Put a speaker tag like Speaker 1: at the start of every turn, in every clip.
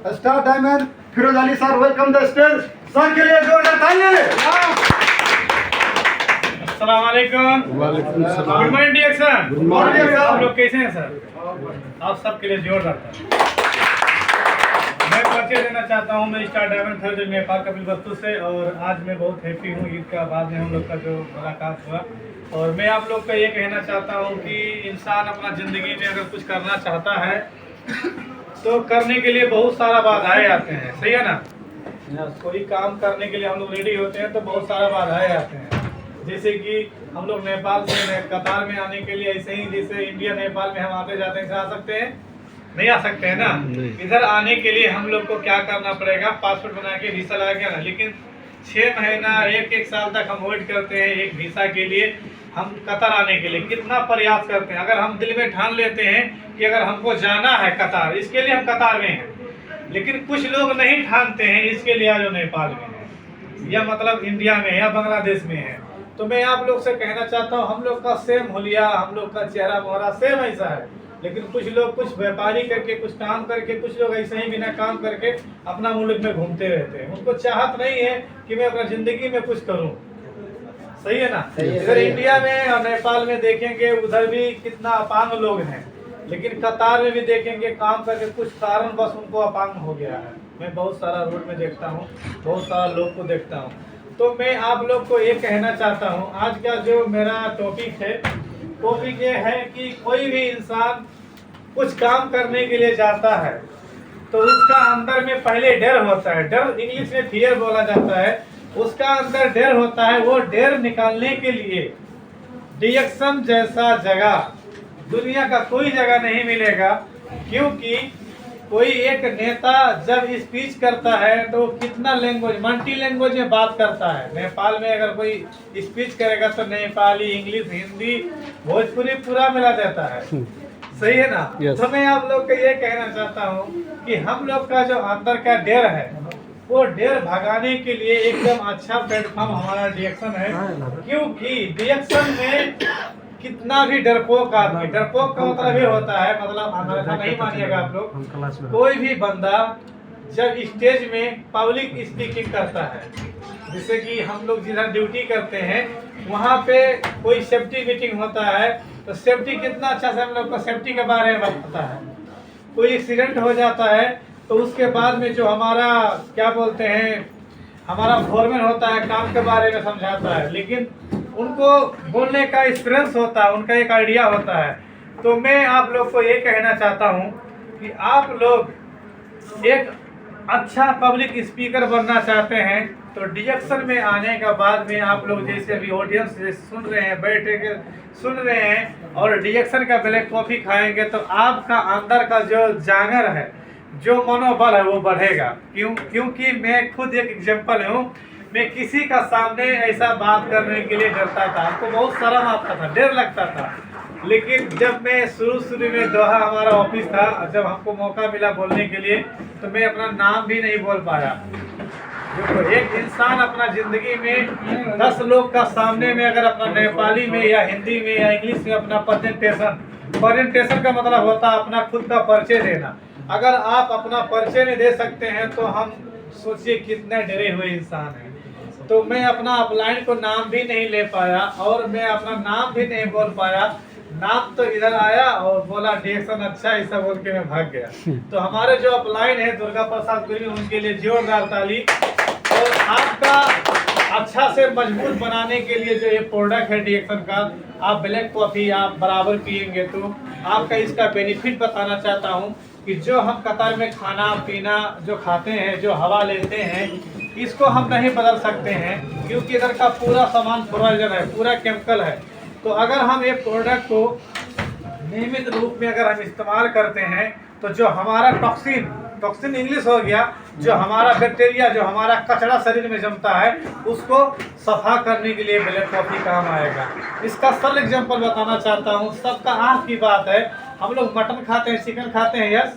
Speaker 1: Star diamond Firoz Ali sir, welcome the stage. Sir के लिए जोरदार तालियां।
Speaker 2: अस्सलाम वालेकुम। गुड मॉर्निंग डिएक्शन।
Speaker 1: Good morning sir.
Speaker 2: आप लोग कैसे हैं सर? आप सबके लिए जोरदार तालियां। मैं परिचय देना चाहता हूं, मैं स्टार डायमंड फिरोज नेपाल कपिलवस्तु से, और आज मैं बहुत हैप्पी हूं। ईद का बाद में हम लोग का जो मुलाकात हुआ, और मैं आप लोग का ये कहना चाहता हूं कि इंसान अपना ज़िंदगी में अगर कुछ करना चाहता है तो करने के लिए बहुत सारा बाधाएं आते हैं, सही है ना? कोई काम करने के लिए हम लोग रेडी होते हैं तो बहुत सारा बाधाएं आते हैं। जैसे कि हम लोग नेपाल से कतार में आने के लिए, ऐसे ही जैसे इंडिया नेपाल में हम आते जाते हैं, आ सकते हैं? नहीं आ सकते हैं ना। इधर आने के लिए हम लोग को क्या करना पड़ेगा? पासपोर्ट बना के वीसा लगा के आना। लेकिन 6 महीना एक साल तक हम वेट करते हैं एक वीसा के लिए, हम कतार आने के लिए कितना प्रयास करते हैं। अगर हम दिल में ठान लेते हैं कि अगर हमको जाना है कतार, इसके लिए हम कतार में हैं, लेकिन कुछ लोग नहीं ठानते हैं, इसके लिए जो नेपाल में है या मतलब इंडिया में या बांग्लादेश में है। तो मैं आप लोग से कहना चाहता हूँ, हम लोग का सेम हुलिया, हम लोग का चेहरा मोहरा सेम ऐसा है, लेकिन कुछ लोग कुछ व्यापारी करके, कुछ काम करके, कुछ लोग ऐसे ही बिना काम करके अपना मुल्क में घूमते रहते हैं। उनको चाहत नहीं है कि मैं अपना जिंदगी में कुछ करूं, सही है ना? इधर इंडिया में और नेपाल में देखेंगे, उधर भी कितना अपांग लोग हैं, लेकिन कतार में भी देखेंगे काम करके कुछ कारण बस उनको अपांग हो गया है। मैं बहुत सारा रोड में देखता हूँ, बहुत सारा लोग को देखता हूँ। तो मैं आप लोग को ये कहना चाहता हूँ, आज का जो मेरा टॉपिक है, टॉपिक ये है कि कोई भी इंसान कुछ काम करने के लिए जाता है तो उसका अंदर में पहले डर होता है। डर इंग्लिश में फियर बोला जाता है। उसका अंदर डर होता है। वो डर निकालने के लिए डिएक्शन जैसा जगह दुनिया का कोई जगह नहीं मिलेगा, क्योंकि कोई एक नेता जब स्पीच करता है तो कितना लैंग्वेज, मल्टी लैंग्वेज में बात करता है। नेपाल में अगर कोई स्पीच करेगा तो नेपाली, इंग्लिश, हिंदी, भोजपुरी पूरा मिला देता है, सही है ना?
Speaker 3: Yes.
Speaker 2: तो मैं आप लोग को ये कहना चाहता हूँ कि हम लोग का जो अंदर का डर है, वो डर भगाने के लिए एकदम अच्छा प्लेटफॉर्म हमारा डिएक्शन है। क्योंकि डिएक्शन में कितना भी डरपोक आदमी, डरपोक का मतलब ये होता है, मतलब अंग्रेजी नहीं मानिएगा आप लोग, कोई भी बंदा जब स्टेज में पब्लिक स्पीकिंग करता है, जैसे कि हम लोग जिधर ड्यूटी करते हैं वहाँ पे कोई सेफ्टी मीटिंग होता है, तो सेफ्टी कितना अच्छा से हम लोग को सेफ्टी के बारे में पता है। कोई एक्सीडेंट हो जाता है तो उसके बाद में जो हमारा क्या बोलते हैं, हमारा फोरमैन होता है, काम के बारे में समझाता है, लेकिन उनको बोलने का एक्सपीरियंस होता है, उनका एक आइडिया होता है। तो मैं आप लोग को ये कहना चाहता हूँ कि आप लोग एक अच्छा पब्लिक स्पीकर बनना चाहते हैं तो डिएक्शन में आने के बाद में आप लोग जैसे अभी ऑडियंस सुन रहे हैं, बैठे के सुन रहे हैं और डिएक्शन का ब्लैक कॉफ़ी खाएंगे तो आपका अंदर का जो जांगर है, जो मनोबल है, वो बढ़ेगा। क्योंकि मैं खुद एक एग्जांपल हूँ। मैं किसी का सामने ऐसा बात करने के लिए डरता था, हमको बहुत शर्म आता था, डर लगता था। लेकिन जब मैं शुरू में दोहा हमारा ऑफिस था, जब हमको मौका मिला बोलने के लिए, तो मैं अपना नाम भी नहीं बोल पाया। देखो, एक इंसान अपना जिंदगी में 10 लोग का सामने में अगर अपना नेपाली में या हिंदी में या इंग्लिश में अपना प्रेजेंटेशन का मतलब होता है अपना खुद का परिचय देना। अगर आप अपना परिचय नहीं दे सकते हैं तो हम सोचिए कितने डरे हुए इंसान हैं। तो मैं अपना अपलाइन को नाम भी नहीं ले पाया और मैं अपना नाम भी नहीं बोल पाया। नाम तो इधर आया और बोला डिएक्शन अच्छा, ऐसा बोल के मैं भाग गया। तो हमारे जो अपलाइन है दुर्गा प्रसाद गुरु, उनके लिए जोरदार ताली। और आपका अच्छा से मजबूत बनाने के लिए जो ये प्रोडक्ट है डिएक्शन का, आप ब्लैक कॉफ़ी आप बराबर पियेंगे तो आपका इसका बेनिफिट बताना चाहता हूँ कि जो हम कतार में खाना पीना जो खाते हैं, जो हवा लेते हैं, इसको हम नहीं बदल सकते हैं, क्योंकि इधर का पूरा सामान फ्रोजन है, पूरा केमिकल है। तो अगर हम एक प्रोडक्ट को नियमित रूप में अगर हम इस्तेमाल करते हैं तो जो हमारा टॉक्सिन इंग्लिश हो गया, जो हमारा बैक्टीरिया, जो हमारा कचरा शरीर में जमता है, उसको सफा करने के लिए ब्लैक कॉफ़ी काम आएगा। इसका सरल एग्जांपल बताना चाहता हूँ। सबका आँख की बात है, हम लोग मटन खाते हैं, चिकन खाते हैं, यस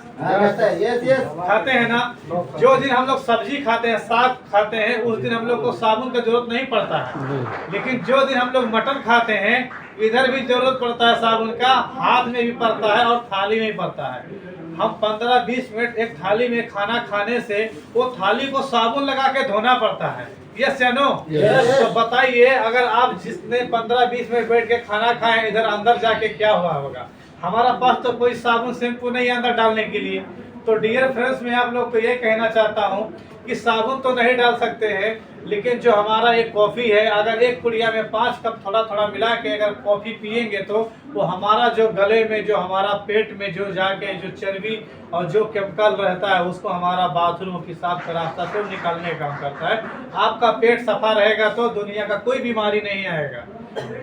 Speaker 2: खाते हैं ना। जो दिन हम लोग सब्जी खाते हैं, साग खाते हैं, उस दिन हम लोग को साबुन का जरूरत नहीं पड़ता है। लेकिन जो दिन हम लोग मटन खाते हैं, इधर भी जरूरत पड़ता है साबुन का, हाथ में भी पड़ता है और थाली में भी पड़ता है। हम 15-20 मिनट एक थाली में खाना खाने से वो थाली को साबुन लगा के धोना पड़ता है। यस या नो? तो बताइए, अगर आप जिसने 15-20 मिनट बैठ के खाना खाए, इधर अंदर जाके क्या हुआ होगा? हमारा पास तो कोई साबुन शैम्पू नहीं है अंदर डालने के लिए। तो डियर फ्रेंड्स, मैं आप लोग को ये कहना चाहता हूँ कि साबुन तो नहीं डाल सकते हैं, लेकिन जो हमारा एक कॉफ़ी है, अगर एक पुड़िया में 5 कप थोड़ा थोड़ा मिला के अगर कॉफ़ी पिएंगे तो वो हमारा जो गले में, जो हमारा पेट में जो जाके जो चर्बी और जो केमिकल रहता है उसको हमारा बाथरूम पेशाब का रास्ता से निकालने का काम करता है। आपका पेट सफा रहेगा तो दुनिया का कोई बीमारी नहीं आएगा।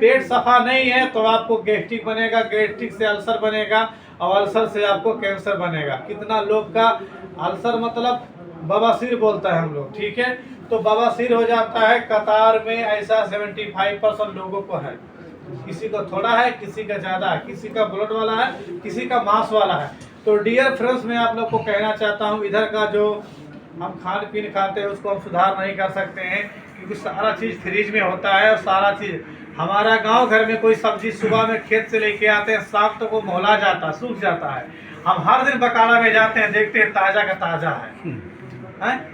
Speaker 2: पेट सफा नहीं है तो आपको गैस्ट्रिक बनेगा, गैस्ट्रिक से अल्सर बनेगा और अल्सर से आपको कैंसर बनेगा। कितना लोग का अल्सर मतलब बवासीर बोलता है हम लोग, ठीक है? तो बवासीर हो जाता है। कतार में ऐसा 75% लोगों को है। किसी को थोड़ा है, किसी का ज़्यादा है, किसी का ब्लड वाला है, किसी का मांस वाला है। तो डियर फ्रेंड्स, मैं आप लोग को कहना चाहता हूँ, इधर का जो हम खान पीन खाते हैं उसको हम सुधार नहीं कर सकते हैं, क्योंकि सारा चीज़ फ्रिज में होता है। और सारा चीज़ हमारा गांव घर में कोई सब्जी सुबह में खेत से लेके आते हैं, शाम तक वो मौला जाता है, सूख जाता है। हम हर दिन बकाला में जाते हैं, देखते हैं ताज़ा का ताज़ा है।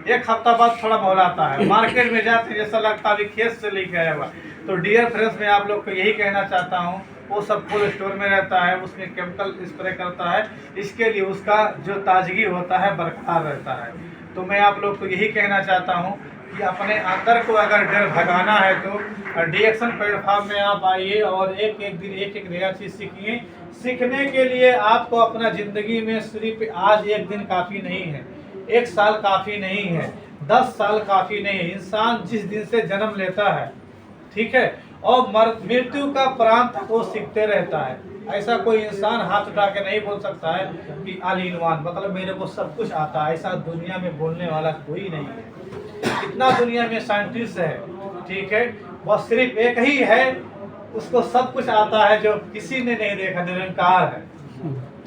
Speaker 2: एक हफ्ता बाद थोड़ा मौलाता है। मार्केट में जाते हैं जैसा लगता है अभी खेत से लेके आया हुआ। तो डियर फ्रेंड्स, मैं आप लोग को यही कहना चाहता हूँ, वो सब कोल्ड स्टोर में रहता है, उसमें केमिकल स्प्रे करता है, इसके लिए उसका जो ताजगी होता है बरकरार रहता है। तो मैं आप लोग को यही कहना चाहता हूँ कि अपने अंदर को अगर डर भगाना है तो डिएक्शन प्लेटफॉर्म में आप आइए और एक एक दिन एक एक नया चीज़ सीखिए। सीखने के लिए आपको अपना ज़िंदगी में सिर्फ आज एक दिन काफ़ी नहीं है, 1 साल काफ़ी नहीं है, 10 साल काफ़ी नहीं है। इंसान जिस दिन से जन्म लेता है, ठीक है, और मृत्यु का प्राण तक वो सीखते रहता है। ऐसा कोई इंसान हाथ उठा के नहीं बोल सकता है कि ऑल इन वन, मतलब मेरे को सब कुछ आता है। ऐसा दुनिया में बोलने वाला कोई नहीं है। इतना दुनिया में साइंटिस्ट है, ठीक है, बस सिर्फ एक ही है उसको सब कुछ आता है, जो किसी ने नहीं देखा, निरंकार है,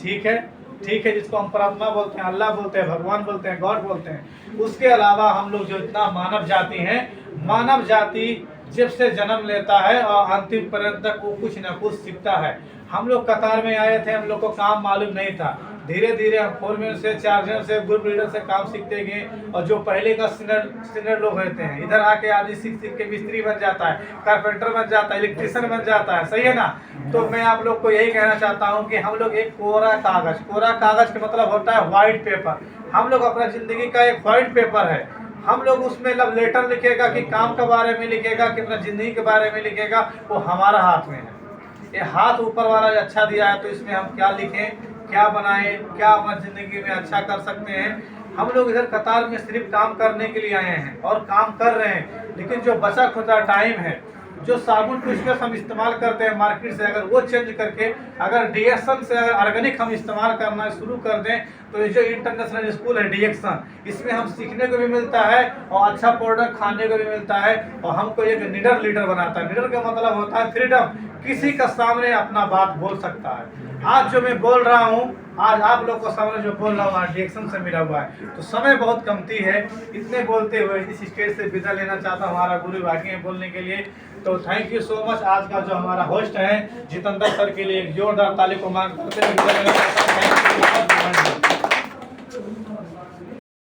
Speaker 2: ठीक है, ठीक है, जिसको हम परमात्मा बोलते हैं, अल्लाह बोलते हैं, भगवान बोलते हैं, गॉड बोलते हैं। उसके अलावा हम लोग जो इतना मानव जाति है, मानव जाति जब से जन्म लेता है और अंतिम पर्यंत तक वो कुछ ना कुछ सीखता है। हम लोग कतार में आए थे, हम लोग को काम मालूम नहीं था। धीरे धीरे हम फोरमैन से, चार्जर से, ग्रुप लीडर से काम सीखते गए। और जो पहले का सीनियर लोग रहते हैं, इधर आके आदमी सीख सीख के मिस्त्री बन जाता है, कारपेंटर बन जाता है, इलेक्ट्रिशियन बन जाता है, सही है ना? तो मैं आप लोग को यही कहना चाहता हूँ कि हम लोग एक कोरा कागज का मतलब होता है व्हाइट पेपर। हम लोग अपना जिंदगी का एक व्हाइट पेपर है। हम लोग उसमें लव लेटर लिखेगा कि काम के बारे में लिखेगा कि अपना ज़िंदगी के बारे में लिखेगा, वो हमारा हाथ में है। ये हाथ ऊपर वाला अच्छा दिया है, तो इसमें हम क्या लिखें, क्या बनाएं, क्या अपना ज़िंदगी में अच्छा कर सकते हैं। हम लोग इधर कतार में सिर्फ काम करने के लिए आए हैं और काम कर रहे हैं, लेकिन जो बचा खुचा टाइम है, जो साबुन टूथपेस्ट हम इस्तेमाल करते हैं मार्केट से, अगर वो चेंज करके अगर डिएक्शन से अगर ऑर्गेनिक हम इस्तेमाल करना शुरू कर दें, तो ये जो इंटरनेशनल स्कूल है डिएक्शन, इसमें हम सीखने को भी मिलता है और अच्छा प्रोडक्ट खाने को भी मिलता है। और हमको एक निडर लीडर बनाता है। निडर का मतलब होता है फ्रीडम, किसी का सामने अपना बात बोल सकता है। आज जो मैं बोल रहा हूँ, आज आप लोग को सामने जो बोल रहा हूँ, आज डिएक्शन से मिला हुआ है। तो समय बहुत कमती है, इतने बोलते हुए इस स्टेज से विदा लेना चाहता हूँ। हमारा गुरु बाकी है बोलने के लिए, तो थैंक यू सो मच। आज का जो हमारा होस्ट है जितेंद्र सर के लिए एक जोरदार ताली को मांग करते हैं।